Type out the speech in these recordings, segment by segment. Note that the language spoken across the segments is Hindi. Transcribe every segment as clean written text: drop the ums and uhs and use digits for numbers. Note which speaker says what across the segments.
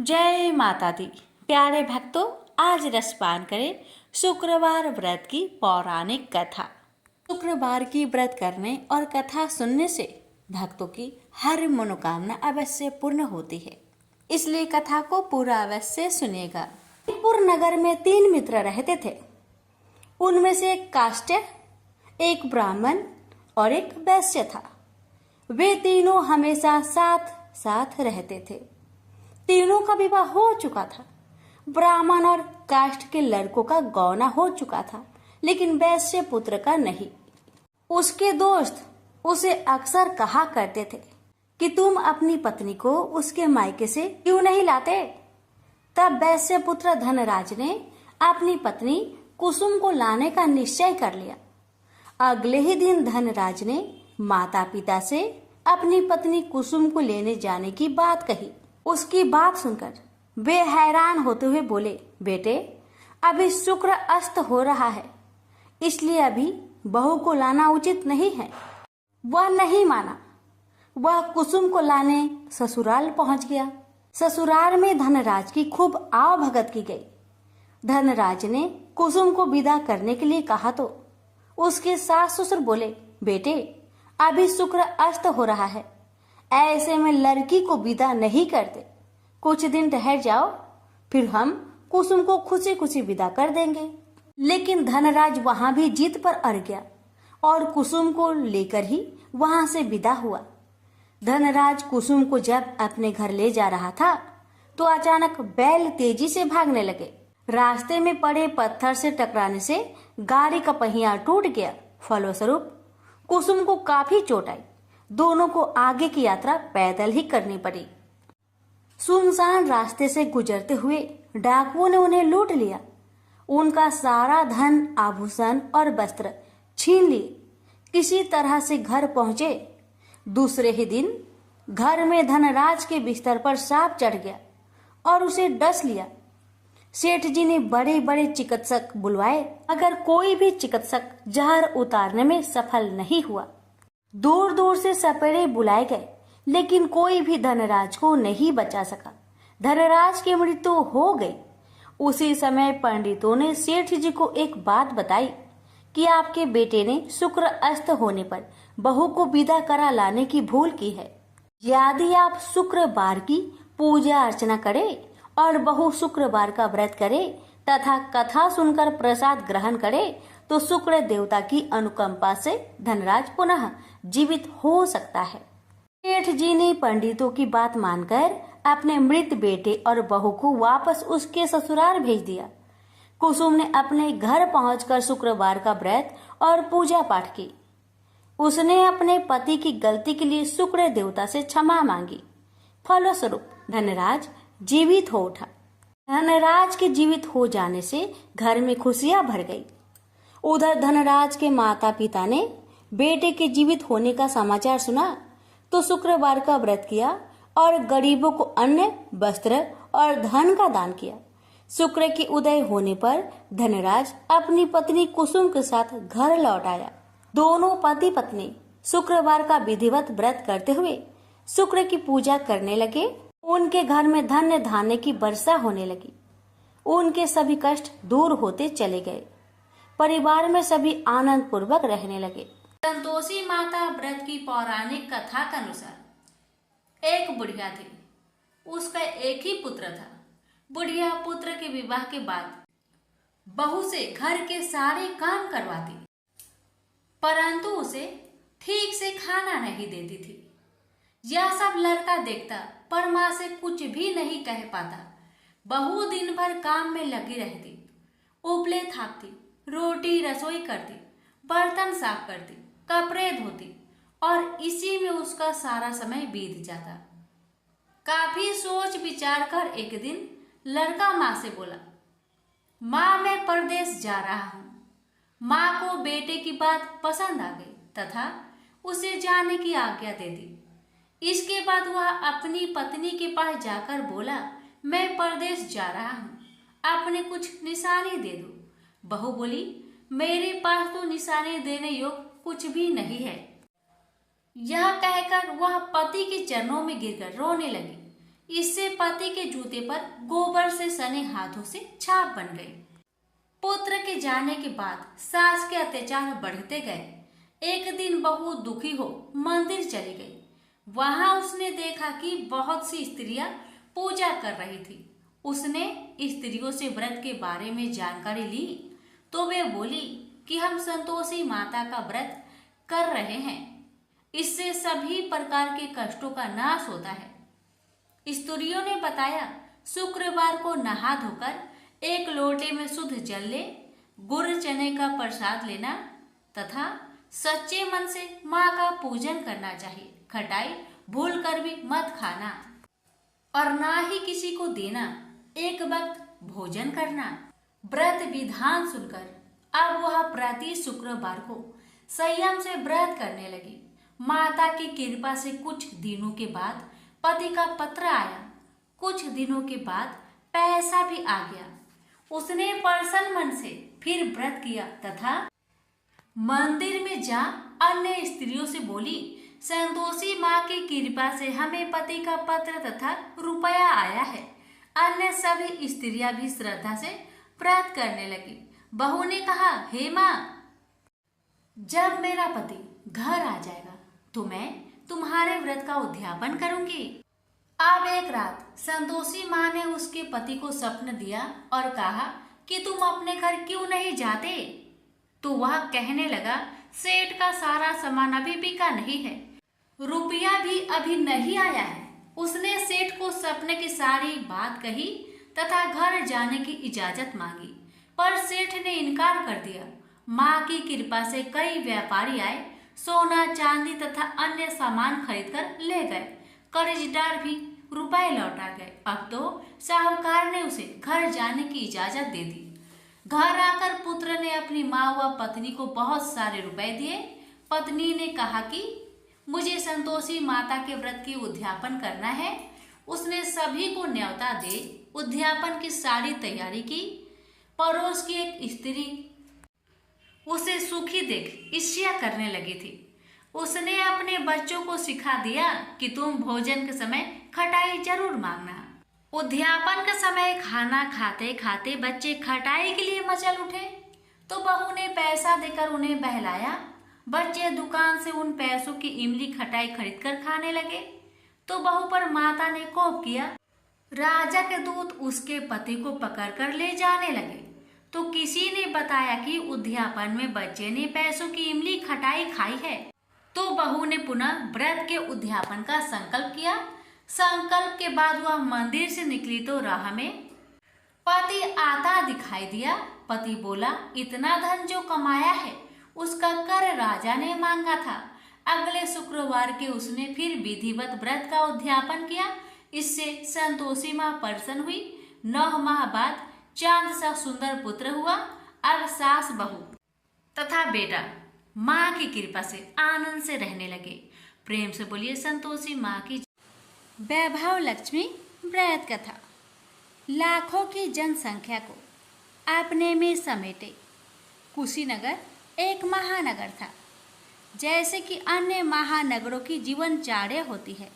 Speaker 1: जय माता दी। प्यारे भक्तों, आज रसपान करें शुक्रवार व्रत की पौराणिक कथा। शुक्रवार की व्रत करने और कथा सुनने से भक्तों की हर मनोकामना अवश्य पूर्ण होती है, इसलिए कथा को पूरा अवश्य सुनिएगा। पुर नगर में 3 मित्र रहते थे। उनमें से एक काष्ठ, एक ब्राह्मण और एक वैश्य था। वे तीनों हमेशा साथ साथ रहते थे। तीनों का विवाह हो चुका था। ब्राह्मण और काष्ठ के लड़कों का गौना हो चुका था, लेकिन वैश्य पुत्र का नहीं। उसके दोस्त उसे अक्सर कहा करते थे कि तुम अपनी पत्नी को उसके मायके से क्यों नहीं लाते। तब वैश्य पुत्र धनराज ने अपनी पत्नी कुसुम को लाने का निश्चय कर लिया। अगले ही दिन धनराज ने माता पिता से अपनी पत्नी कुसुम को लेने जाने की बात कही। उसकी बात सुनकर वे हैरान होते हुए बोले, बेटे, अभी शुक्र अस्त हो रहा है, इसलिए अभी बहू को लाना उचित नहीं है। वह नहीं माना। वह कुसुम को लाने ससुराल पहुंच गया। ससुराल में धनराज की खूब आवभगत की गई। धनराज ने कुसुम को विदा करने के लिए कहा तो उसके सास ससुर बोले, बेटे, अभी शुक्र अस्त हो रहा है, ऐसे में लड़की को विदा नहीं करते। कुछ दिन ठहर जाओ, फिर हम कुसुम को खुशी खुशी विदा कर देंगे। लेकिन धनराज वहां भी जीत पर अड़ गया और कुसुम को लेकर ही वहां से विदा हुआ। धनराज कुसुम को जब अपने घर ले जा रहा था तो अचानक बैल तेजी से भागने लगे। रास्ते में पड़े पत्थर से टकराने से गाड़ी का पहिया टूट गया। फलस्वरूप कुसुम को काफी चोट आई। दोनों को आगे की यात्रा पैदल ही करनी पड़ी। सुनसान रास्ते से गुजरते हुए डाकुओं ने उन्हें लूट लिया। उनका सारा धन, आभूषण और वस्त्र छीन लिए। किसी तरह से घर पहुंचे। दूसरे ही दिन घर में धनराज के बिस्तर पर सांप चढ़ गया और उसे डस लिया। सेठ जी ने बड़े बड़े चिकित्सक बुलवाए, मगर कोई भी चिकित्सक जहर उतारने में सफल नहीं हुआ। दूर दूर से सपेरे बुलाए गए, लेकिन कोई भी धनराज को नहीं बचा सका। धनराज की मृत्यु हो गई। उसी समय पंडितों ने सेठ जी को एक बात बताई कि आपके बेटे ने शुक्र अस्त होने पर बहू को विदा करा लाने की भूल की है। यदि आप शुक्रवार की पूजा अर्चना करें और बहू शुक्रवार का व्रत करे तथा कथा सुनकर प्रसाद ग्रहण करे तो शुक्र देवता की अनुकंपा से धनराज पुनः जीवित हो सकता है। सेठ जी ने पंडितों की बात मानकर अपने मृत बेटे और बहू को वापस उसके ससुराल भेज दिया। कुसुम ने अपने घर पहुंचकर शुक्रवार का व्रत और पूजा पाठ की। उसने अपने पति की गलती के लिए शुक्र देवता से क्षमा मांगी। फलस्वरूप धनराज जीवित हो उठा। धनराज के जीवित हो जाने से घर में खुशियां भर गई। उधर धनराज के माता पिता ने बेटे के जीवित होने का समाचार सुना तो शुक्रवार का व्रत किया और गरीबों को अन्न, वस्त्र और धन का दान किया। शुक्र के उदय होने पर धनराज अपनी पत्नी कुसुम के साथ घर लौट आया। दोनों पति पत्नी शुक्रवार का विधिवत व्रत करते हुए शुक्र की पूजा करने लगे। उनके घर में धन्य धान्य की वर्षा होने लगी। उनके सभी कष्ट दूर होते चले गए। परिवार में सभी आनंद पूर्वक रहने लगे। संतोषी माता व्रत की पौराणिक कथा के अनुसार एक बुढ़िया थी। उसका एक ही पुत्र था। बुढ़िया पुत्र के विवाह के बाद बहू से घर के सारे काम करवाती, परंतु उसे ठीक से खाना नहीं देती थी। यह सब लड़का देखता पर माँ से कुछ भी नहीं कह पाता। बहू दिन भर काम में लगी रहती, उपले थापती, रोटी रसोई करती, बर्तन साफ करती, कपड़े धोती और इसी में उसका सारा समय बीत जाता। काफी सोच विचार कर एक दिन लड़का माँ से बोला, माँ, मैं परदेश जा रहा हूँ। माँ को बेटे की बात पसंद आ गई तथा उसे जाने की आज्ञा दे दी। इसके बाद वह अपनी पत्नी के पास जाकर बोला, मैं परदेश जा रहा हूँ, आपने कुछ निशानी दे दो। बहू बोली, मेरे पास तो निशानी देने योग्य कुछ भी नहीं है। यह कहकर वह पति के चरणों में गिरकर रोने लगी। इससे पति के जूते पर गोबर से सने हाथों से छाप बन गई। पुत्र के जाने के बाद सास के अत्याचार बढ़ते गए। एक दिन बहू दुखी हो मंदिर चली गई। वहां उसने देखा कि बहुत सी स्त्रियां पूजा कर रही थी। उसने स्त्रियों से व्रत के बारे में जानकारी ली तो वे बोली कि हम संतोषी माता का व्रत कर रहे हैं, इससे सभी प्रकार के कष्टों का नाश होता है। स्त्रियों ने बताया, शुक्रवार को नहा धोकर एक लोटे में शुद्ध जल ले, गुड़ चने का प्रसाद लेना तथा सच्चे मन से माँ का पूजन करना चाहिए। खटाई भूल कर भी मत खाना और ना ही किसी को देना। एक वक्त भोजन करना। व्रत विधान सुनकर अब वह प्रति शुक्रवार को संयम से व्रत करने लगी। माता की कृपा से कुछ दिनों के बाद पति का पत्र आया। कुछ दिनों के बाद पैसा भी आ गया। उसने प्रसन्न मन से फिर व्रत किया तथा मंदिर में जा अन्य स्त्रियों से बोली, संतोषी माँ की कृपा से हमें पति का पत्र तथा रुपया आया है। अन्य सभी स्त्रियां भी श्रद्धा से व्रत करने लगी। बहू ने कहा, हे माँ, जब मेरा पति घर आ जाएगा तो मैं तुम्हारे व्रत का उद्यापन करूंगी। अब एक रात संतोषी माँ ने उसके पति को स्वप्न दिया और कहा कि तुम अपने घर क्यों नहीं जाते? तो वह कहने लगा, सेठ का सारा सामान अभी बिका नहीं है, रुपया भी अभी नहीं आया है। उसने सेठ को सपने की सारी बात कही तथा घर जाने की इजाजत मांगी, पर सेठ ने इनकार कर दिया। माँ की कृपा से कई व्यापारी आए, सोना चांदी तथा अन्य सामान खरीदकर ले गए। कर्जदार भी रुपए लौटा गए। अब तो साहूकार ने उसे घर जाने की इजाजत दे दी। घर आकर पुत्र ने अपनी माँ व पत्नी को बहुत सारे रुपए दिए। पत्नी ने कहा कि मुझे संतोषी माता के व्रत की उद्यापन करना है। उसने सभी को न्योता दे उद्यापन की सारी तैयारी की। पड़ोस की एक स्त्री उसे सुखी देख ईर्ष्या करने लगी थी। उसने अपने बच्चों को सिखा दिया कि तुम भोजन के समय खटाई जरूर मांगना। उद्यापन के समय खाना खाते खाते बच्चे खटाई के लिए मचल उठे तो बहू ने पैसा देकर उन्हें बहलाया। बच्चे दुकान से उन पैसों की इमली खटाई खरीदकर खाने लगे तो बहू पर माता ने कोप किया। राजा के दूत उसके पति को पकड़कर ले जाने लगे तो किसी ने बताया कि उद्यापन में बच्चे ने पैसों की इमली खटाई खाई है। तो बहू ने पुनः व्रत के उद्यापन का संकल्प किया। संकल्प के बाद वह मंदिर से निकली तो राह में पति आता दिखाई दिया। पति बोला, इतना धन जो कमाया है उसका कर राजा ने मांगा था। अगले शुक्रवार के उसने फिर विधिवत व्रत का उद्यापन किया। इससे संतोषी माँ प्रसन्न हुई। 9 माह बाद चांद सा सुंदर पुत्र हुआ। अब सास बहू तथा बेटा माँ की कृपा से आनंद से रहने लगे। प्रेम से बोलिए संतोषी माँ की। वैभव लक्ष्मी व्रत कथा। लाखों की जनसंख्या को अपने में समेटे कुशीनगर एक महानगर था। जैसे कि अन्य महानगरों की जीवनचर्या होती है,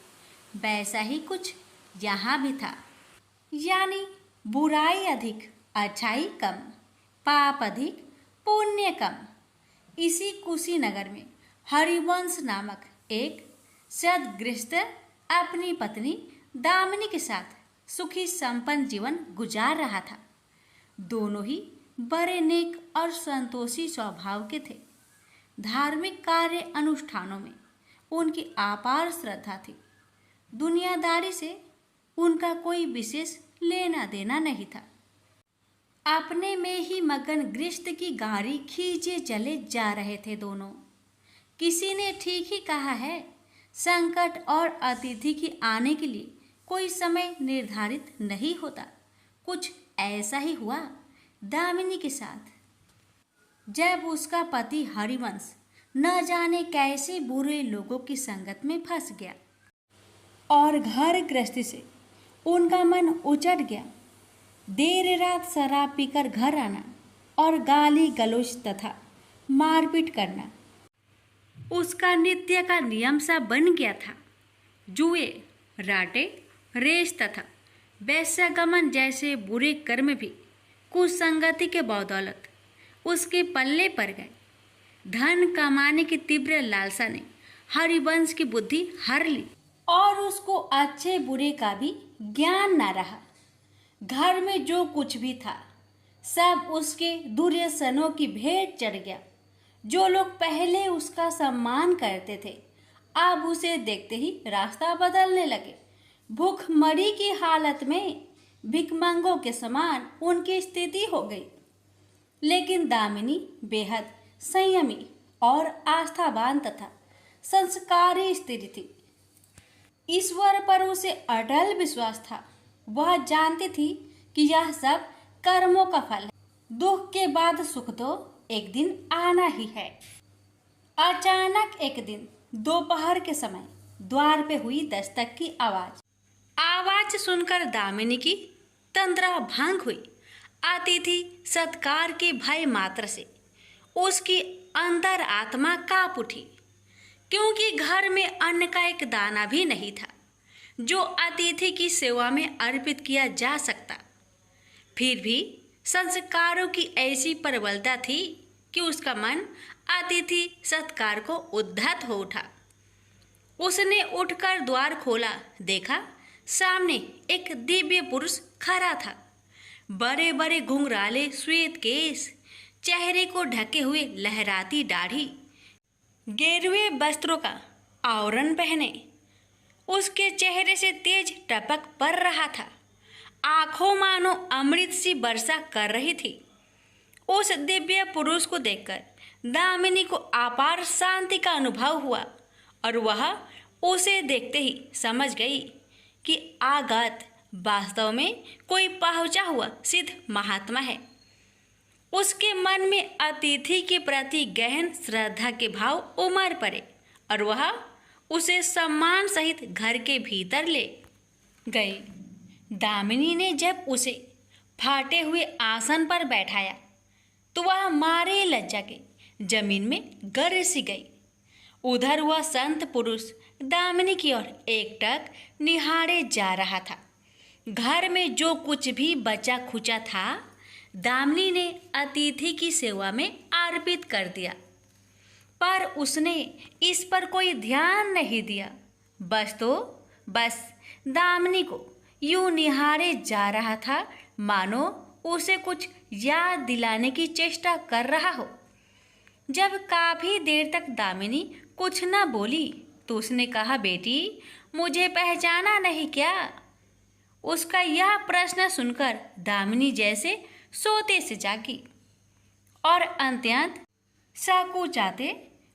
Speaker 1: वैसा ही कुछ यहाँ भी था। यानी बुराई अधिक, अच्छाई कम, पाप अधिक, पुण्य कम। इसी कुशीनगर में हरिवंश नामक एक सद्गृहस्थ अपनी पत्नी दामिनी के साथ सुखी संपन्न जीवन गुजार रहा था। दोनों ही बड़े नेक और संतोषी स्वभाव के थे। धार्मिक कार्य अनुष्ठानों में उनकी अपार श्रद्धा थी। दुनियादारी से उनका कोई विशेष लेना देना नहीं था। अपने में ही मगन गृहस्थ की गाड़ी खींचे चले जा रहे थे दोनों। किसी ने ठीक ही कहा है, संकट और अतिथि की आने के लिए कोई समय निर्धारित नहीं होता। कुछ ऐसा ही हुआ दामिनी के साथ। जब उसका पति हरिवंश न जाने कैसे बुरे लोगों की संगत में फंस गया और घर गृहस्थी से उनका मन उचट गया। देर रात शराब पीकर घर आना और गाली गलौज तथा मारपीट करना उसका नित्य का नियम सा बन गया था। जुए, राटे, रेस तथा वैश्यागमन जैसे बुरे कर्म भी कुसंगति के बदौलत उसके पल्ले पड़ गए। धन कमाने की तीव्र लालसा ने हरिवंश की बुद्धि हर ली और उसको अच्छे बुरे का भी ज्ञान न रहा। घर में जो कुछ भी था सब उसके दुर्व्यसनों की भेंट चढ़ गया। जो लोग पहले उसका सम्मान करते थे अब उसे देखते ही रास्ता बदलने लगे। भूखमरी की हालत में भिखमंगों के समान उनकी स्थिति हो गई। लेकिन दामिनी बेहद संयमी और आस्थावान तथा संस्कारी स्त्री थी। ईश्वर पर उसे अटल विश्वास था। वह जानती थी कि यह सब कर्मों का फल है। दुख के बाद सुख तो एक दिन आना ही है। अचानक एक दिन दोपहर के समय द्वार पे हुई दस्तक की आवाज सुनकर दामिनी की तंद्रा भंग हुई। अतिथि सत्कार के भय मात्र से उसकी अंतर आत्मा कांप उठी, क्योंकि घर में अन्न का एक दाना भी नहीं था जो अतिथि की सेवा में अर्पित किया जा सकता। फिर भी संस्कारों की ऐसी प्रबलता थी कि उसका मन अतिथि सत्कार को उद्धत हो उठा। उसने उठकर द्वार खोला, देखा सामने एक दिव्य पुरुष खड़ा था। बड़े बड़े घुंघराले श्वेत केश, चेहरे को ढके हुए लहराती दाढ़ी, गेरुए वस्त्रों का आवरण पहने उसके चेहरे से तेज टपक पड़ रहा था। आंखों मानो अमृत सी वर्षा कर रही थी। उस दिव्य पुरुष को देखकर दामिनी को अपार शांति का अनुभव हुआ और वह उसे देखते ही समझ गई कि आगत वास्तव में कोई पहुंचा हुआ सिद्ध महात्मा है। उसके मन में अतिथि के प्रति गहन श्रद्धा के भाव उमड़ पड़े और वह उसे सम्मान सहित घर के भीतर ले गई। दामिनी ने जब उसे फाटे हुए आसन पर बैठाया तो वह मारे लज्जा के जमीन में गिर सी गई। उधर वह संत पुरुष दामिनी की ओर एकटक निहारे जा रहा था। घर में जो कुछ भी बचा खुचा था दामिनी ने अतिथि की सेवा में अर्पित कर दिया, पर उसने इस पर कोई ध्यान नहीं दिया। बस दामिनी को यूं निहारे जा रहा था मानो उसे कुछ याद दिलाने की चेष्टा कर रहा हो। जब काफी देर तक दामिनी कुछ न बोली तो उसने कहा, बेटी मुझे पहचाना नहीं क्या? उसका यह प्रश्न सुनकर दामिनी जैसे सोते से जागी और अत्यंत संकुचाते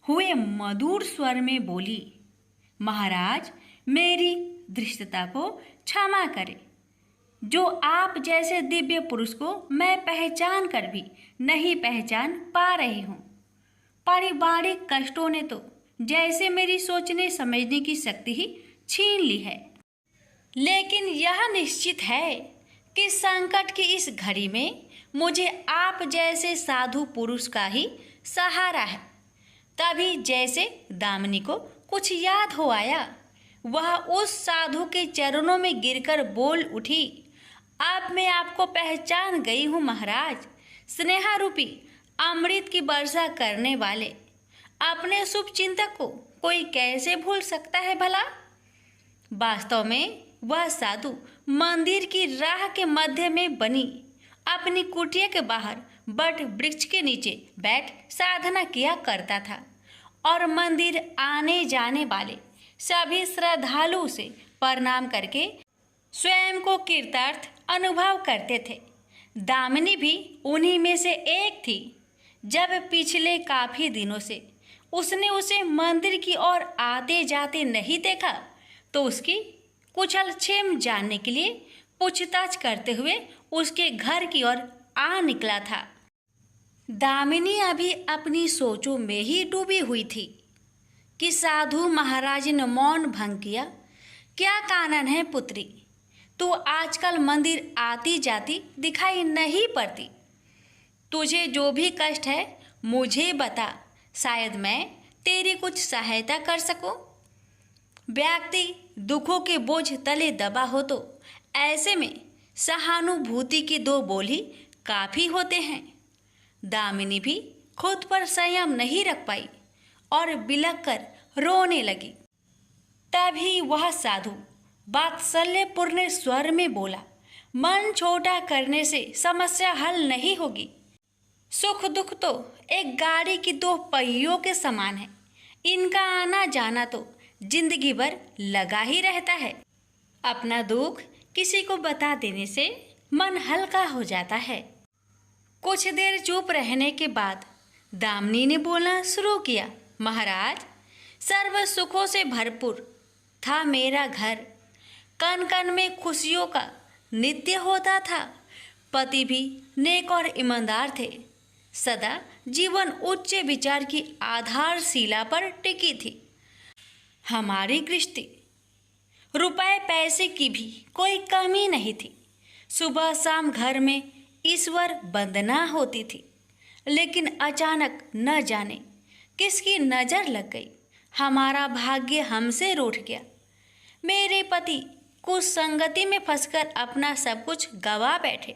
Speaker 1: हुए मधुर स्वर में बोली, महाराज मेरी धृष्टता को क्षमा करें। जो आप जैसे दिव्य पुरुष को मैं पहचान कर भी नहीं पहचान पा रही हूँ। पारिवारिक कष्टों ने तो जैसे मेरी सोचने समझने की शक्ति ही छीन ली है। लेकिन यह निश्चित है कि संकट की इस घड़ी में मुझे आप जैसे साधु पुरुष का ही सहारा है। तभी जैसे दामिनी को कुछ याद हो आया, वह उस साधु के चरणों में गिरकर बोल उठी, अब मैं आपको पहचान गई हूँ महाराज। स्नेहा रूपी अमृत की वर्षा करने वाले अपने शुभ चिंतक को कोई कैसे भूल सकता है भला? वास्तव में वह साधु मंदिर की राह के मध्य में बनी अपनी कुटिया के बाहर बट वृक्ष के नीचे बैठ साधना किया करता था और मंदिर आने जाने वाले सभी श्रद्धालु से प्रणाम करके स्वयं को कृतार्थ अनुभव करते थे। दामिनी भी उन्हीं में से एक थी। जब पिछले काफी दिनों से उसने उसे मंदिर की ओर आते जाते नहीं देखा तो उसकी कुशल क्षेम जानने के लिए पूछताछ करते हुए उसके घर की ओर आ निकला था। दामिनी अभी अपनी सोचों में ही डूबी हुई थी कि साधु महाराज ने मौन भंग किया। क्या कानन है पुत्री, तू आजकल मंदिर आती जाती दिखाई नहीं पड़ती। तुझे जो भी कष्ट है मुझे बता, शायद मैं तेरी कुछ सहायता कर सकूं। व्यक्ति दुखों के बोझ तले दबा हो तो ऐसे में सहानुभूति के दो बोल ही काफी होते हैं। दामिनी भी खुद पर संयम नहीं रख पाई और बिलख कर रोने लगी। तभी वह साधु वात्सल्यपूर्ण स्वर में बोला, मन छोटा करने से समस्या हल नहीं होगी। सुख दुख तो एक गाड़ी की दो पहियों के समान है, इनका आना जाना तो जिंदगी भर लगा ही रहता है। अपना दुख किसी को बता देने से मन हल्का हो जाता है। कुछ देर चुप रहने के बाद दामिनी ने बोलना शुरू किया, महाराज, सर्व सुखों से भरपूर था मेरा घर, कण कण में खुशियों का नित्य होता था। पति भी नेक और ईमानदार थे। सदा जीवन उच्च विचार की आधारशिला पर टिकी थी। हमारी गृहस्थी रुपए पैसे की भी कोई कमी नहीं थी। सुबह शाम घर में ईश्वर वंदना होती थी। लेकिन अचानक न जाने किसकी नज़र लग गई, हमारा भाग्य हमसे रूठ गया। मेरे पति कुछ संगति में फंसकर अपना सब कुछ गवा बैठे।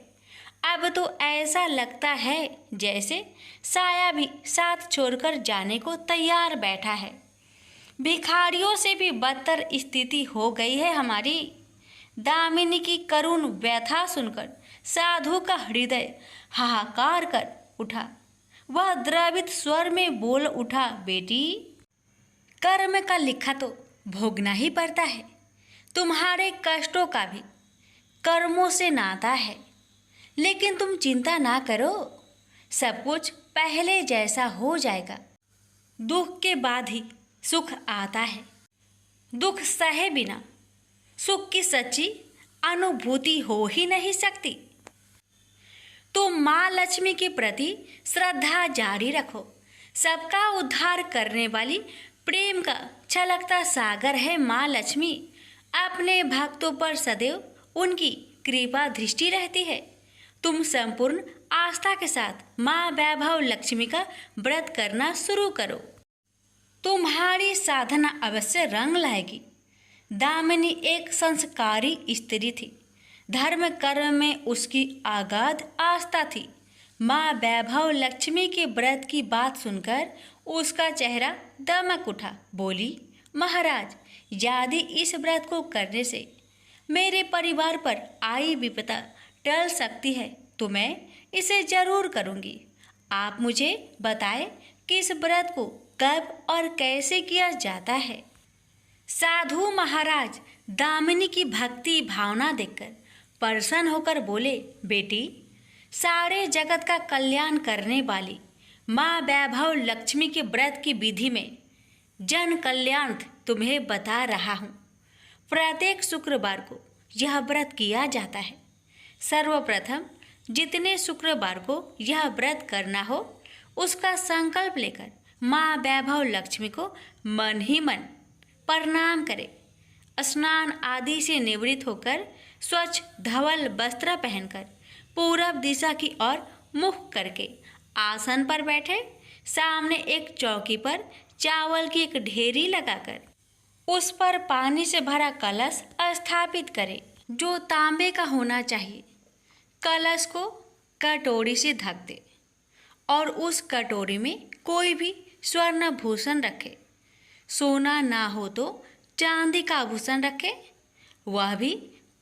Speaker 1: अब तो ऐसा लगता है जैसे साया भी साथ छोड़कर जाने को तैयार बैठा है। भिखारियों से भी बदतर स्थिति हो गई है हमारी। दामिनी की करुण व्यथा सुनकर साधु का हृदय हाहाकार कर उठा। वह द्रवित स्वर में बोल उठा, बेटी, कर्म का लिखा तो भोगना ही पड़ता है। तुम्हारे कष्टों का भी कर्मों से नाता है। लेकिन तुम चिंता ना करो, सब कुछ पहले जैसा हो जाएगा। दुख के बाद ही सुख आता है। दुख सहे बिना सुख की सच्ची अनुभूति हो ही नहीं सकती। तुम माँ लक्ष्मी के प्रति श्रद्धा जारी रखो। सबका उद्धार करने वाली प्रेम का छलकता सागर है माँ लक्ष्मी। अपने भक्तों पर सदैव उनकी कृपा दृष्टि रहती है। तुम संपूर्ण आस्था के साथ माँ वैभव लक्ष्मी का व्रत करना शुरू करो। तुम्हारी साधना अवश्य रंग लाएगी। दामिनी एक संस्कारी स्त्री थी। धर्म कर्म में उसकी अगाध आस्था थी। माँ वैभव लक्ष्मी के व्रत की बात सुनकर उसका चेहरा दमक उठा। बोली, महाराज, यदि इस व्रत को करने से मेरे परिवार पर आई विपदा टल सकती है तो मैं इसे जरूर करूँगी। आप मुझे बताएं कि इस व्रत को कब और कैसे किया जाता है। साधु महाराज दामिनी की भक्ति भावना देखकर प्रसन्न होकर बोले, बेटी, सारे जगत का कल्याण करने वाली माँ वैभव लक्ष्मी के व्रत की विधि में जन कल्याण तुम्हें बता रहा हूँ। प्रत्येक शुक्रवार को यह व्रत किया जाता है। सर्वप्रथम जितने शुक्रवार को यह व्रत करना हो उसका संकल्प लेकर माँ वैभव लक्ष्मी को मन ही मन प्रणाम करें। स्नान आदि से निवृत्त होकर स्वच्छ धवल वस्त्र पहनकर पूरब दिशा की ओर मुख करके आसन पर बैठे। सामने एक चौकी पर चावल की एक ढेरी लगाकर उस पर पानी से भरा कलश स्थापित करें, जो तांबे का होना चाहिए। कलश को कटोरी से ढक दे और उस कटोरी में कोई भी स्वर्ण भूषण रखे। सोना ना हो तो चांदी का आभूषण रखे। वह भी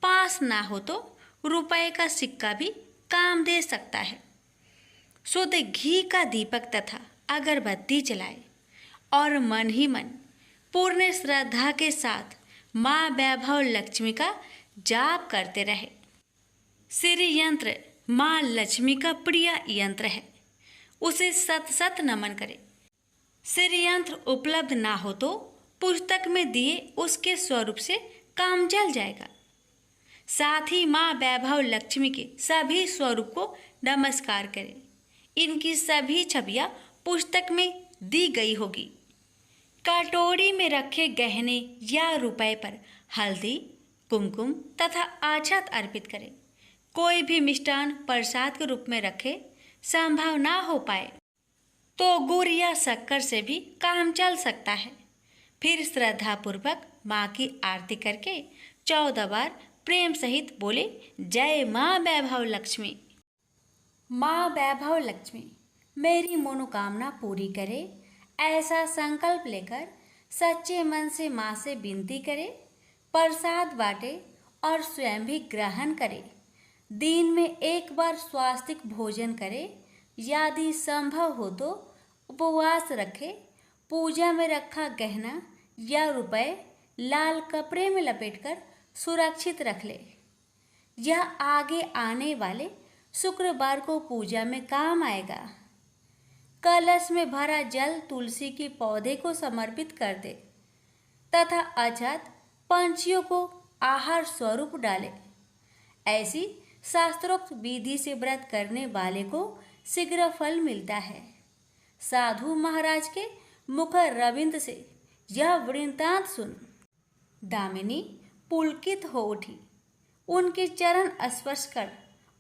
Speaker 1: पास ना हो तो रुपए का सिक्का भी काम दे सकता है। शुद्ध घी का दीपक तथा अगरबत्ती जलाए और मन ही मन पूर्ण श्रद्धा के साथ माँ वैभव लक्ष्मी का जाप करते रहे। श्री यंत्र माँ लक्ष्मी का प्रिय यंत्र है, उसे सत सत नमन करें। श्री यंत्र उपलब्ध ना हो तो पुस्तक में दिए उसके स्वरूप से काम चल जाएगा। साथ ही माँ वैभव लक्ष्मी के सभी स्वरूप को नमस्कार करें। इनकी सभी छवियाँ पुस्तक में दी गई होगी। कटोरी में रखे गहने या रुपए पर हल्दी, कुमकुम तथा अक्षत अर्पित करें। कोई भी मिष्टान प्रसाद के रूप में रखे संभव ना हो पाए तो गुड़ या शक्कर से भी काम चल सकता है। फिर श्रद्धापूर्वक माँ की आरती करके 14 बार प्रेम सहित बोले, जय माँ वैभव लक्ष्मी। माँ वैभव लक्ष्मी मेरी मनोकामना पूरी करे, ऐसा संकल्प लेकर सच्चे मन से माँ से विनती करे। प्रसाद बांटे और स्वयं भी ग्रहण करे। दिन में एक बार स्वास्तिक भोजन करे। यदि संभव हो तो उपवास रखे। पूजा में रखा गहना या रुपए लाल कपड़े में लपेटकर सुरक्षित रख ले। यह आगे आने वाले शुक्रवार को पूजा में काम आएगा। कलश में भरा जल तुलसी के पौधे को समर्पित कर दे तथा अछत पंछियों को आहार स्वरूप डाले। ऐसी शास्त्रोक्त विधि से व्रत करने वाले को शीघ्र फल मिलता है। साधु महाराज के मुख रविंद से यह वृत्तांत सुन दामिनी पुलकित हो उठी। उनके चरण स्पर्श कर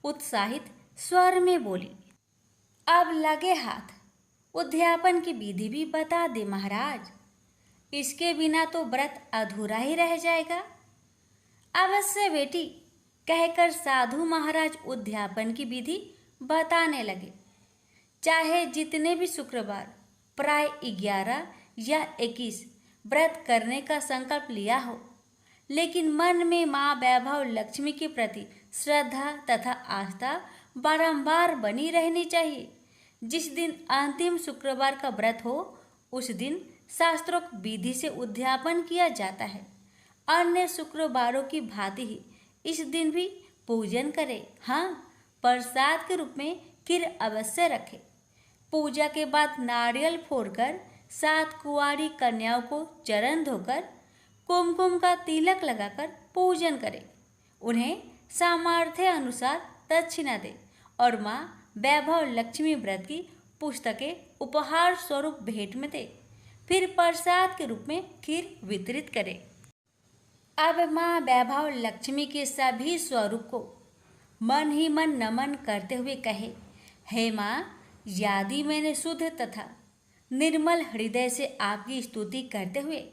Speaker 1: उत्साहित स्वर में बोली, अब लगे हाथ उद्यापन की विधि भी बता दे महाराज। इसके बिना तो व्रत अधूरा ही रह जाएगा। अवश्य बेटी, कहकर साधु महाराज उद्यापन की विधि बताने लगे। चाहे जितने भी शुक्रवार प्राय 11 या 21 व्रत करने का संकल्प लिया हो, लेकिन मन में माँ वैभव लक्ष्मी के प्रति श्रद्धा तथा आस्था बारंबार बनी रहनी चाहिए। जिस दिन अंतिम शुक्रवार का व्रत हो उस दिन शास्त्रोक्त विधि से उद्यापन किया जाता है। अन्य शुक्रवारों की भांति ही इस दिन भी पूजन करें। हाँ, प्रसाद के रूप में खीर अवश्य रखें। पूजा के बाद नारियल फोड़कर 7 कुंवारी कन्याओं को चरण धोकर कुमकुम का तिलक लगाकर पूजन करें। उन्हें सामर्थ्य अनुसार दक्षिणा दें और माँ वैभव लक्ष्मी व्रत की पुस्तकें उपहार स्वरूप भेंट में दें। फिर प्रसाद के रूप में खीर वितरित करें। अब माँ वैभव लक्ष्मी के सभी स्वरूप को मन ही मन नमन करते हुए कहे, हे माँ, यदि मैंने शुद्ध तथा निर्मल हृदय से आपकी स्तुति करते हुए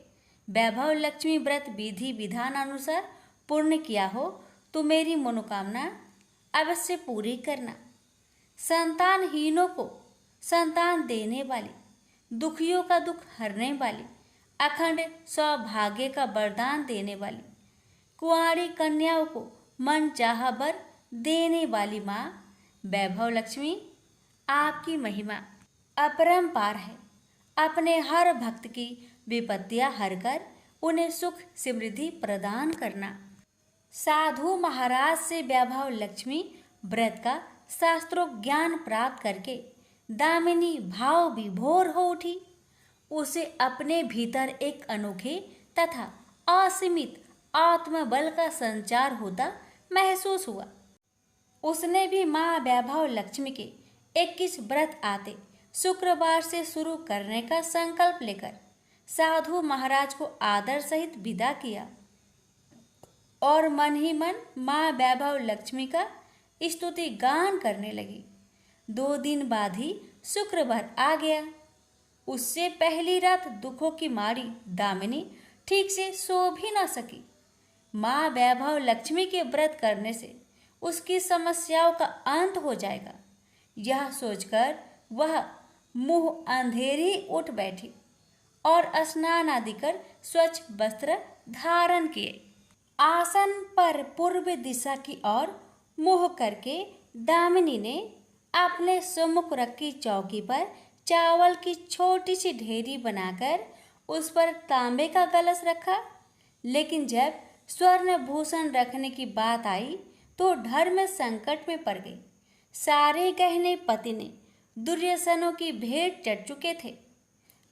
Speaker 1: वैभव लक्ष्मी व्रत विधि विधान अनुसार पूर्ण किया हो तो मेरी मनोकामना अवश्य पूरी करना। संतानहीनों को संतान देने वाली, दुखियों का दुख हरने वाली, अखंड सौभाग्य का वरदान देने वाली, कुंवारी कन्याओं को मन चाहा वर देने वाली माँ वैभव लक्ष्मी, आपकी महिमा अपरंपार है। अपने हर भक्त की विपत्तियां हरकर उन्हें सुख समृद्धि प्रदान करना। साधु महाराज से वैभव लक्ष्मी व्रत का शास्त्रोक्त ज्ञान प्राप्त करके दामिनी भाव विभोर हो उठी। उसे अपने भीतर एक अनोखे तथा असीमित आत्मबल का संचार होता महसूस हुआ। उसने भी माँ वैभव लक्ष्मी के 21 व्रत आते शुक्रवार से शुरू करने का संकल्प लेकर साधु महाराज को आदर सहित विदा किया और मन ही मन माँ वैभव लक्ष्मी का स्तुति गान करने लगी। 2 दिन बाद ही शुक्रवार आ गया। उससे पहली रात दुखों की मारी दामिनी ठीक से सो भी ना सकी। माँ वैभव लक्ष्मी के व्रत करने से उसकी समस्याओं का अंत हो जाएगा, यह सोचकर वह मुंह अंधेरी उठ बैठी और स्नान आदि कर स्वच्छ वस्त्र धारण किए। आसन पर पूर्व दिशा की ओर मुंह करके दामिनी ने अपने सम्मुख रखी चौकी पर चावल की छोटी सी ढेरी बनाकर उस पर तांबे का कलश रखा। लेकिन जब स्वर्ण भूषण रखने की बात आई तो धर्म संकट में पड़ गई। सारे गहने पति ने दुर्योधनों की भेंट चढ़ चुके थे।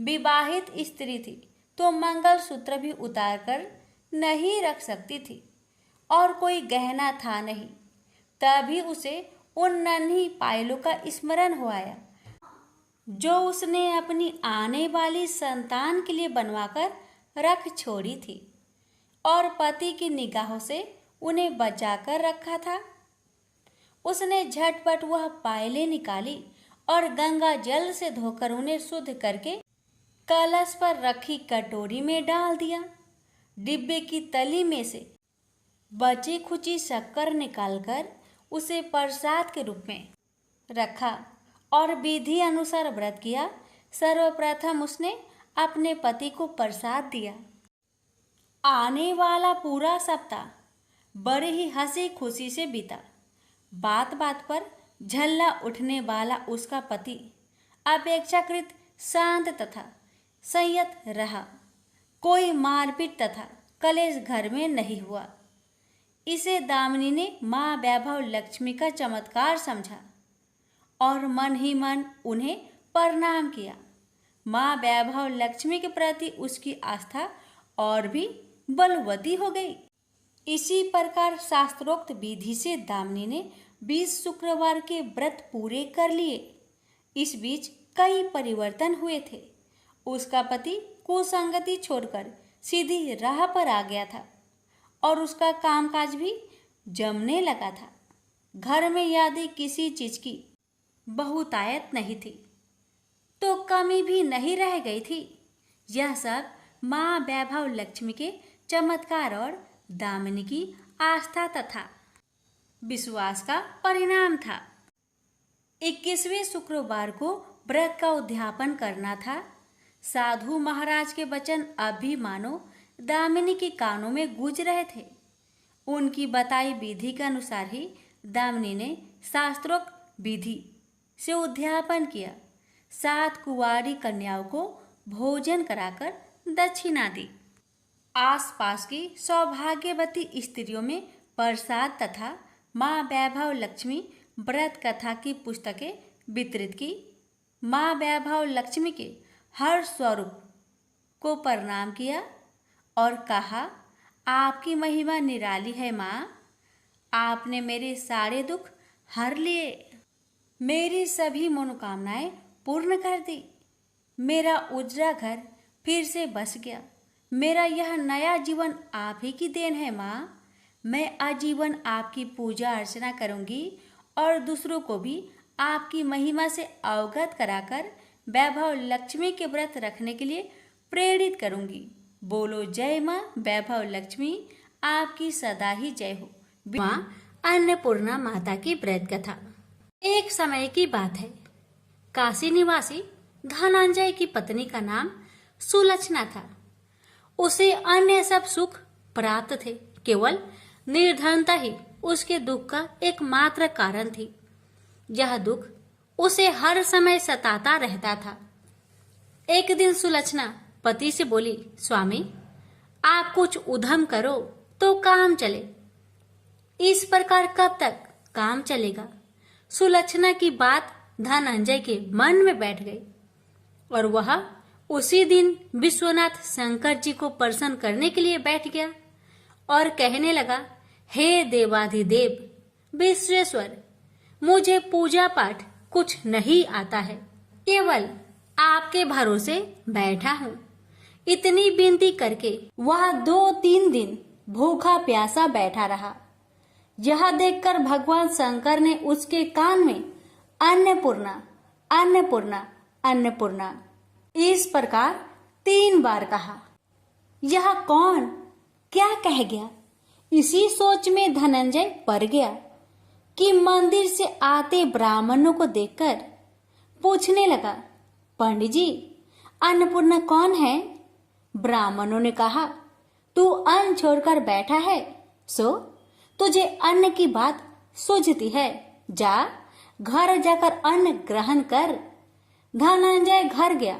Speaker 1: विवाहित स्त्री थी तो मंगलसूत्र भी उतार कर नहीं रख सकती थी और कोई गहना था नहीं। तभी उसे उन नन्ही पायलों का स्मरण हो आया जो उसने अपनी आने वाली संतान के लिए बनवाकर रख छोड़ी थी और पति की निगाहों से उन्हें बचाकर रखा था। उसने झटपट वह पायलें निकाली और गंगा जल से धोकर उन्हें शुद्ध करके कलश पर रखी कटोरी में डाल दिया। डिब्बे की तली में से बची खुची शक्कर निकालकर उसे प्रसाद के रूप में रखा और विधि अनुसार व्रत किया। सर्वप्रथम उसने अपने पति को प्रसाद दिया। आने वाला पूरा सप्ताह बड़े ही हंसी खुशी से बीता। बात बात पर झल्ला उठने वाला उसका पति अपेक्षाकृत शांत तथा संयत रहा। कोई मारपीट तथा कलेश घर में नहीं हुआ। इसे दामिनी ने माँ वैभव लक्ष्मी का चमत्कार समझा और मन ही मन उन्हें प्रणाम किया। माँ वैभव लक्ष्मी के प्रति उसकी आस्था और भी बलवती हो गई। इसी प्रकार शास्त्रोक्त विधि से दामिनी ने 20 शुक्रवार के व्रत पूरे कर लिए। इस बीच कई परिवर्तन हुए थे। उसका पति कुसंगति छोड़कर सीधी राह पर आ गया था और उसका कामकाज भी जमने लगा था। घर में यदि किसी चीज की बहुतायत नहीं थी तो कमी भी नहीं रह गई थी। यह सब माँ वैभव लक्ष्मी के चमत्कार और दामिनी की आस्था तथा विश्वास का परिणाम था। 21वें शुक्रवार को व्रत का उद्यापन करना था। साधु महाराज के वचन अब भी मानो दामिनी के कानों में गूंज रहे थे। उनकी बताई विधि के अनुसार ही दामिनी ने शास्त्रोक्त विधि से उद्यापन किया। 7 कुंवारी कन्याओं को भोजन कराकर दक्षिणा दी। आसपास की सौभाग्यवती स्त्रियों में प्रसाद तथा माँ वैभव लक्ष्मी व्रत कथा की पुस्तकें वितरित की। माँ वैभव लक्ष्मी के हर स्वरूप को प्रणाम किया और कहा, आपकी महिमा निराली है माँ। आपने मेरे सारे दुख हर लिए, मेरी सभी मनोकामनाएं पूर्ण कर दी। मेरा उजड़ा घर फिर से बस गया। मेरा यह नया जीवन आप ही की देन है माँ। मैं आजीवन आपकी पूजा अर्चना करूंगी और दूसरों को भी आपकी महिमा से अवगत कराकर वैभव लक्ष्मी के व्रत रखने के लिए प्रेरित करूंगी। बोलो जय माँ वैभव लक्ष्मी, आपकी सदा ही जय हो। माँ अन्नपूर्णा माता की व्रत कथा। एक समय की बात है। काशी निवासी धनंजय की पत्नी का नाम सुलक्षणा था। उसे अन्य सब सुख प्राप्त थे, केवल निर्धनता ही उसके दुख का एकमात्र कारण थी। यह दुख उसे हर समय सताता रहता था। एक दिन सुलक्षणा पति से बोली, स्वामी आप कुछ उद्यम करो तो काम चले। इस प्रकार कब तक काम चलेगा? सुलक्षणा की बात धनंजय के मन में बैठ गई और वह उसी दिन विश्वनाथ शंकर जी को प्रसन्न करने के लिए बैठ गया और कहने लगा, हे देवाधिदेव विश्वेश्वर, मुझे पूजा पाठ कुछ नहीं आता है, केवल आपके भरोसे बैठा हूँ। इतनी विनती करके वह 2-3 दिन भूखा प्यासा बैठा रहा। यह देखकर भगवान शंकर ने उसके कान में अन्नपूर्णा अन्नपूर्णा अन्नपूर्णा इस प्रकार 3 बार कहा। यह कौन क्या कह गया? इसी सोच में धनंजय पड़ गया कि मंदिर से आते ब्राह्मणों को देखकर पूछने लगा, पंडित जी अन्नपूर्णा कौन है? ब्राह्मणों ने कहा, तू अन्न छोड़कर बैठा है, सो तुझे अन्न की बात सूझती है, जा घर जाकर अन्न ग्रहण कर। धनंजय घर गया,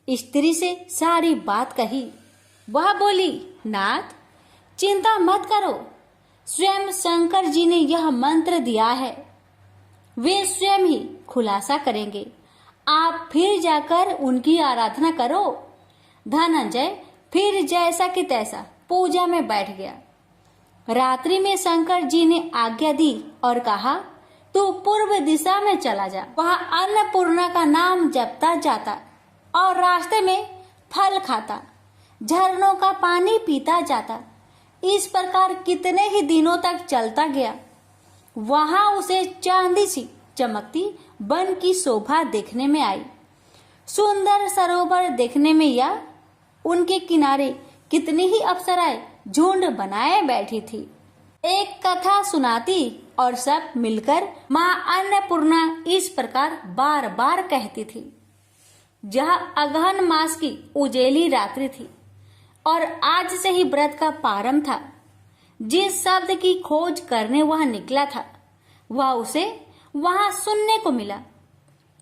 Speaker 1: स्त्री से सारी बात कही। वह बोली, नाथ चिंता मत करो, स्वयं शंकर जी ने यह मंत्र दिया है, वे स्वयं ही खुलासा करेंगे, आप फिर जाकर उनकी आराधना करो। धनंजय फिर जैसा कि तैसा पूजा में बैठ गया। रात्रि में शंकर जी ने आज्ञा दी और कहा, तू पूर्व दिशा में चला जा। वह अन्नपूर्णा का नाम जपता जाता और रास्ते में फल खाता, झरनों का पानी पीता जाता। इस प्रकार कितने ही दिनों तक चलता गया। वहां उसे चांदी सी चमकती वन की शोभा देखने में आई। सुंदर सरोवर देखने में या उनके किनारे कितनी ही अप्सराएं झुंड बनाए बैठी थी। एक कथा सुनाती और सब मिलकर माँ अन्नपूर्णा इस प्रकार बार बार कहती थी। जहाँ अगहन मास की उजेली रात्रि थी और आज से ही व्रत का प्रारंभ था। जिस शब्द की खोज करने वह निकला था वह उसे वहां सुनने को मिला।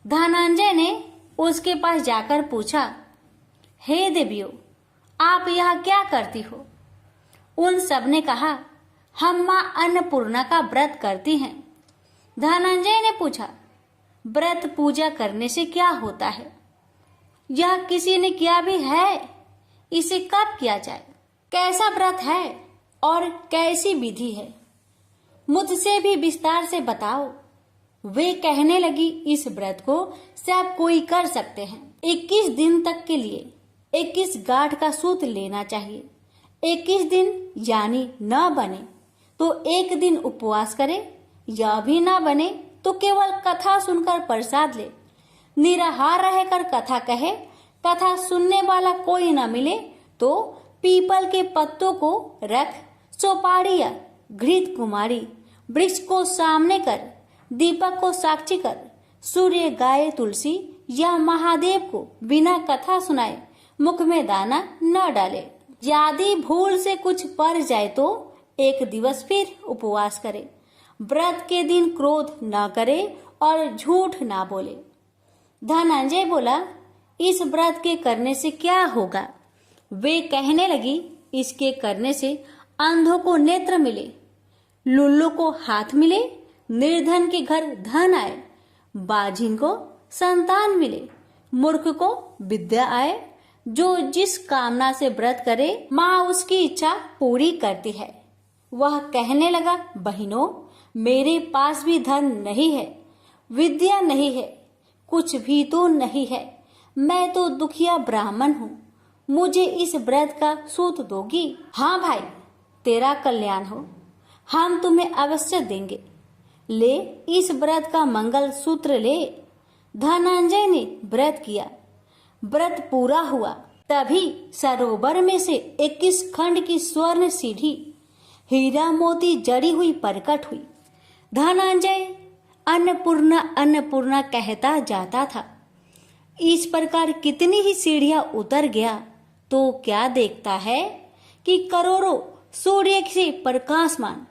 Speaker 1: धनंजय ने उसके पास जाकर पूछा, हे देवियों, आप यहाँ क्या करती हो? उन सब ने कहा, हम माँ अन्नपूर्णा का व्रत करती हैं। धनंजय ने पूछा, व्रत पूजा करने से क्या होता है? यह किसी ने किया भी है? इसे कब किया जाए? कैसा व्रत है और कैसी विधि है? मुझसे भी विस्तार से बताओ। वे कहने लगी, इस व्रत को सब कोई कर सकते हैं। 21 दिन तक के लिए 21 गांठ का सूत लेना चाहिए। 21 दिन यानी न बने तो एक दिन उपवास करे, या भी ना बने तो केवल कथा सुनकर प्रसाद ले। निराहार रहकर कथा कहे, कथा सुनने वाला कोई न मिले तो पीपल के पत्तों को रख सुपारी या घृत कुमारी वृक्ष को सामने कर, दीपक को साक्षी कर, सूर्य गाय तुलसी या महादेव को बिना कथा सुनाए मुख में दाना न डाले। यदि भूल से कुछ पड़ जाए तो एक दिवस फिर उपवास करे। व्रत के दिन क्रोध न करे और झूठ ना बोले। धनंजय बोला, इस व्रत के करने से क्या होगा? वे कहने लगी, इसके करने से अंधों को नेत्र मिले, लुल्लू को हाथ मिले, निर्धन के घर धन आए, बाझिन को संतान मिले, मूर्ख को विद्या आए। जो जिस कामना से व्रत करे माँ उसकी इच्छा पूरी करती है। वह कहने लगा, बहनों, मेरे पास भी धन नहीं है, विद्या नहीं है, कुछ भी तो नहीं है। मैं तो दुखिया ब्राह्मण हूँ। मुझे इस व्रत का सूत दोगी? हाँ भाई, तेरा कल्याण हो, हम तुम्हें अवश्य देंगे। ले, इस व्रत का मंगल सूत्र ले। धनंजय ने व्रत किया। व्रत पूरा हुआ तभी सरोवर में से 21 खंड की स्वर्ण सीढ़ी हीरा मोती जड़ी हुई प्रकट हुई। धनंजय अन्नपूर्णा अन्नपूर्णा कहता जाता था। इस प्रकार कितनी ही सीढ़ियां उतर गया तो क्या देखता है कि करोड़ों सूर्य से प्रकाशमान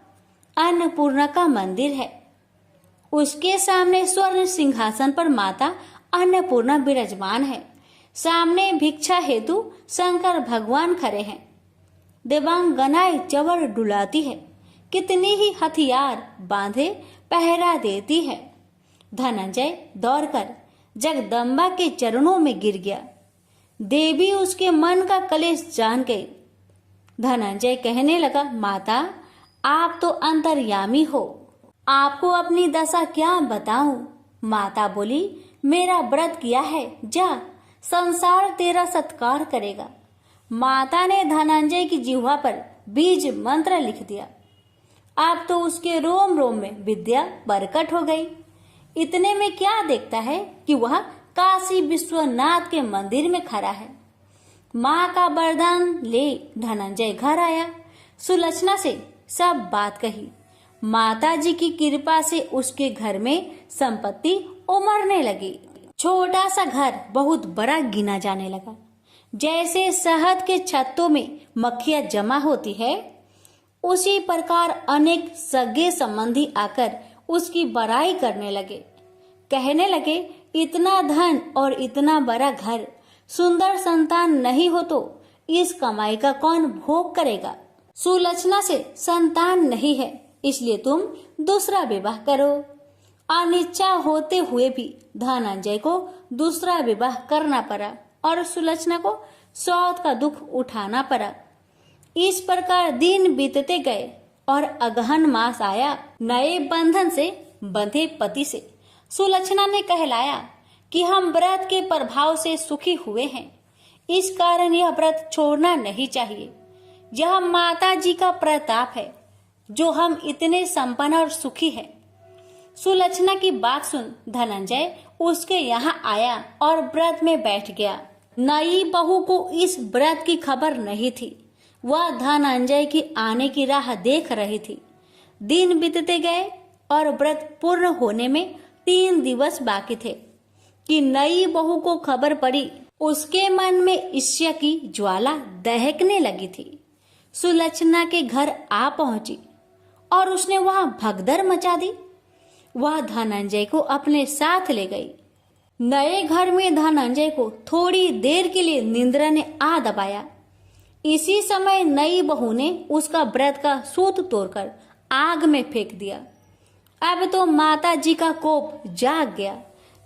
Speaker 1: अन्नपूर्णा का मंदिर है। उसके सामने स्वर्ण सिंहासन पर माता अन्नपूर्णा विराजमान है। सामने भिक्षा हेतु शंकर भगवान खड़े हैं। देवांगनाएं चवर डुलाती है। कितनी ही हथियार बांधे पहरा देती है। धनंजय दौड़कर जगदम्बा के चरणों में गिर गया। देवी उसके मन का कलेश जान गई। धनंजय कहने लगा, माता, आप तो अंतर्यामी हो, आपको अपनी दशा क्या बताऊं? माता बोली, मेरा व्रत किया है, जा, संसार तेरा सत्कार करेगा। माता ने धनंजय की जिह्वा पर बीज मंत्र लिख दिया। अब तो उसके रोम रोम में विद्या प्रकट हो गई। इतने में क्या देखता है कि वह काशी विश्वनाथ के मंदिर में खड़ा है। माँ का वरदान ले धनंजय घर आया। सुलक्षणा से सब बात कही। माता जी की कृपा से उसके घर में संपत्ति उमड़ने लगी। छोटा सा घर बहुत बड़ा गिना जाने लगा। जैसे शहद के छत्तों में मक्खियां जमा होती है, उसी प्रकार अनेक सगे संबंधी आकर उसकी बड़ाई करने लगे। कहने लगे, इतना धन और इतना बड़ा घर, सुंदर संतान नहीं हो तो इस कमाई का कौन भोग करेगा? सुलक्षणा से संतान नहीं है, इसलिए तुम दूसरा विवाह करो। अनिच्छा होते हुए भी धनंजय को दूसरा विवाह करना पड़ा और सुलक्षणा को सौत का दुख उठाना पड़ा। इस प्रकार दिन बीतते गए और अगहन मास आया। नए बंधन से बंधे पति से सुलक्षणा ने कहलाया कि हम व्रत के प्रभाव से सुखी हुए हैं, इस कारण यह व्रत छोड़ना नहीं चाहिए। यह माता जी का प्रताप है जो हम इतने संपन्न और सुखी हैं। सुलक्षणा की बात सुन धनंजय उसके यहाँ आया और व्रत में बैठ गया। नई बहू को इस व्रत की खबर नहीं थी। वह धनंजय की आने की राह देख रही थी। दिन बीतते गए और व्रत पूर्ण होने में 3 दिवस बाकी थे कि नई बहू को खबर पड़ी। उसके मन में ईर्ष्या की ज्वाला दहकने लगी थी। सुलक्षणा के घर आ पहुंची और उसने वहां भगदड़ मचा दी। वह धनंजय को अपने साथ ले गई। नए घर में धनंजय को थोड़ी देर के लिए निंद्रा ने आ दबाया। इसी समय नई बहू ने उसका व्रत का सूत तोड़कर आग में फेंक दिया। अब तो माता जी का कोप जाग गया।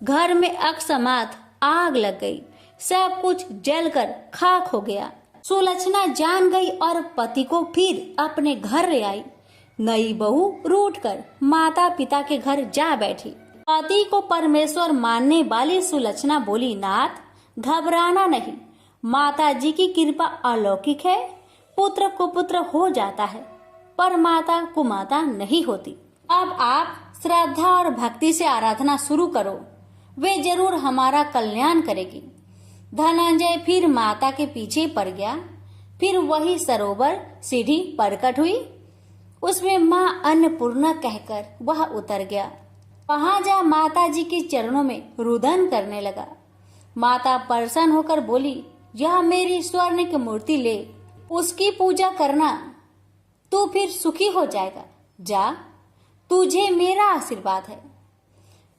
Speaker 1: घर में अकस्मात आग लग गई। सब कुछ जलकर खाक हो गया। सुलक्षणा जान गई और पति को फिर अपने घर ले आई। नई बहू रूठकर माता पिता के घर जा बैठी। पति को परमेश्वर मानने वाली सुलक्षणा बोली, नाथ घबराना नहीं, माता जी की कृपा अलौकिक है। पुत्र कुपुत्र हो जाता है पर माता कुमाता नहीं होती। अब आप श्रद्धा और भक्ति से आराधना शुरू करो, वे जरूर हमारा कल्याण करेगी। धनंजय फिर माता के पीछे पड़ गया। फिर वही सरोवर सीढ़ी प्रकट हुई। उसमें माँ अन्नपूर्णा कहकर वह उतर गया। वहां जा माता जी के चरणों में रुदन करने लगा। माता प्रसन्न होकर बोली, यह मेरी स्वर्ण की मूर्ति ले, उसकी पूजा करना, तू फिर सुखी हो जाएगा। जा, तुझे मेरा आशीर्वाद है।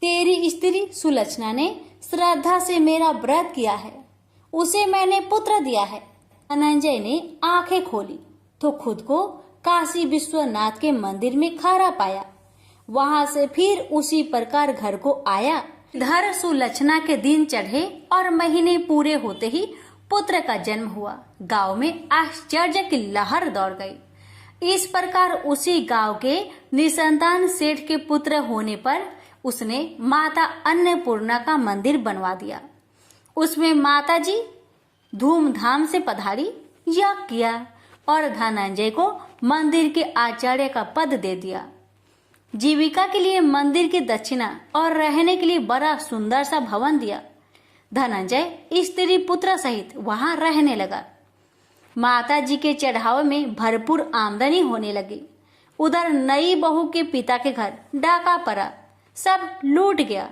Speaker 1: तेरी स्त्री सुलक्षणा ने श्रद्धा से मेरा व्रत किया है, उसे मैंने पुत्र दिया है। धनंजय ने आंखें खोली तो खुद को काशी विश्वनाथ के मंदिर में खड़ा पाया। वहां से फिर उसी प्रकार घर को आया। इधर सुलक्षणा के दिन चढ़े और महीने पूरे होते ही पुत्र का जन्म हुआ। गांव में आश्चर्य की लहर दौड़ गई। इस प्रकार उसी गांव के निसंतान सेठ के पुत्र होने पर उसने माता अन्नपूर्णा का मंदिर बनवा दिया। उसमें माता जी धूमधाम से पधारी, यज्ञ किया और धनंजय को मंदिर के आचार्य का पद दे दिया। जीविका के लिए मंदिर की दक्षिणा और रहने के लिए बड़ा सुंदर सा भवन दिया। धनंजय स्त्री पुत्र सहित वहां रहने लगा। माता जी के चढ़ावे में भरपूर आमदनी होने लगी। उधर नई बहू के पिता के घर डाका पड़ा, सब लूट गया।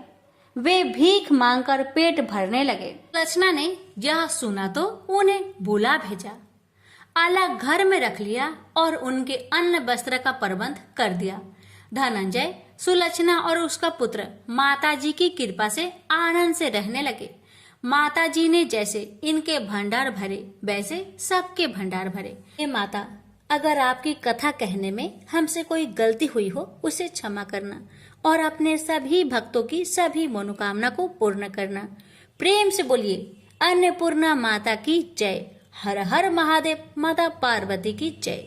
Speaker 1: वे भीख मांगकर पेट भरने लगे। सुलक्षणा ने यह सुना तो उन्हें बुला भेजा, अलग घर में रख लिया और उनके अन्न वस्त्र का प्रबंध कर दिया। धनंजय, सुलक्षणा और उसका पुत्र माता जी की कृपा से आनंद से रहने लगे। माता जी ने जैसे इनके भंडार भरे वैसे सबके भंडार भरे। हे माता, अगर आपकी कथा कहने में हमसे कोई गलती हुई हो उसे क्षमा करना और अपने सभी भक्तों की सभी मनोकामना को पूर्ण करना। प्रेम से बोलिए अन्नपूर्णा माता की जय। हर हर महादेव, माता पार्वती की जय।